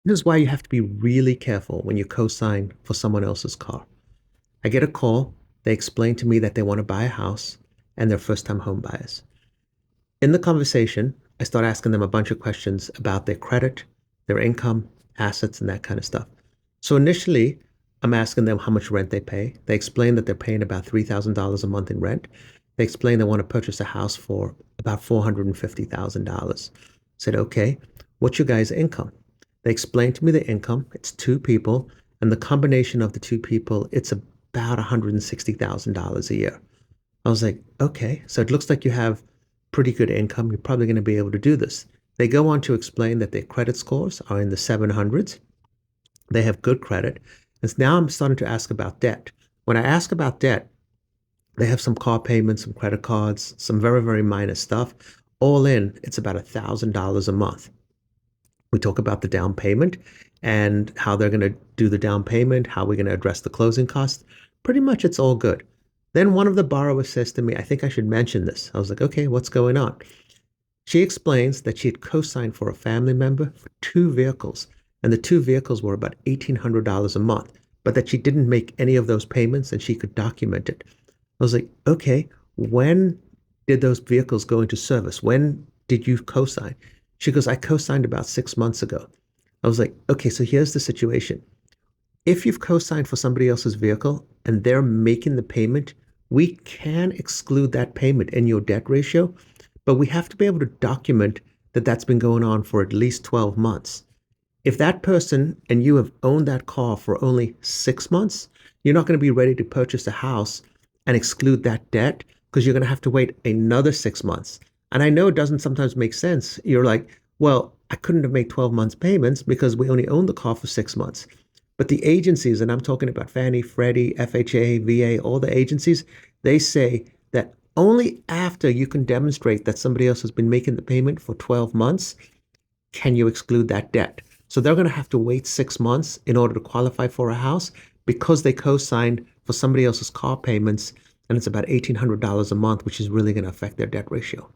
This is why you have to be really careful when you co-sign for someone else's car. I get a call. They explain to me that they want to buy a house and they're first-time home buyers. In the conversation, I start asking them a bunch of questions about their credit, their income, assets, and that kind of stuff. So initially, I'm asking them how much rent they pay. They explain that they're paying about $3,000 a month in rent. They explain they want to purchase a house for about $450,000. Said, okay, what's your guys' income? They explained to me the income. It's two people, and the combination of the two people, it's about $160,000 a year. I was like, okay, so it looks like you have pretty good income. You're probably going to be able to do this. They go on to explain that their credit scores are in the 700s. They have good credit. And now I'm starting to ask about debt. When I ask about debt, they have some car payments, some credit cards, some very, very minor stuff. All in, it's about $1,000 a month. We talk about the down payment and how they're going to do the down payment, how we're going to address the closing costs. Pretty much it's all good. Then one of the borrowers says to me, I think I should mention this. I was like, okay, what's going on? She explains that she had co-signed for a family member for two vehicles, and the two vehicles were about $1,800 a month, but that she didn't make any of those payments and she could document it. I was like, okay, when did those vehicles go into service? When did you co-sign? She goes, I co-signed about 6 months ago. I was like, okay, so here's the situation. If you've co-signed for somebody else's vehicle and they're making the payment, we can exclude that payment in your debt ratio, but we have to be able to document that that's been going on for at least 12 months. If that person and you have owned that car for only 6 months, you're not going to be ready to purchase a house and exclude that debt because you're going to have to wait another 6 months. And I know it doesn't sometimes make sense. You're like, well, I couldn't have made 12 months payments because we only owned the car for 6 months. But the agencies, and I'm talking about Fannie, Freddie, FHA, VA, all the agencies, they say that only after you can demonstrate that somebody else has been making the payment for 12 months can you exclude that debt. So they're going to have to wait 6 months in order to qualify for a house because they co-signed for somebody else's car payments, and it's about $1,800 a month, which is really going to affect their debt ratio.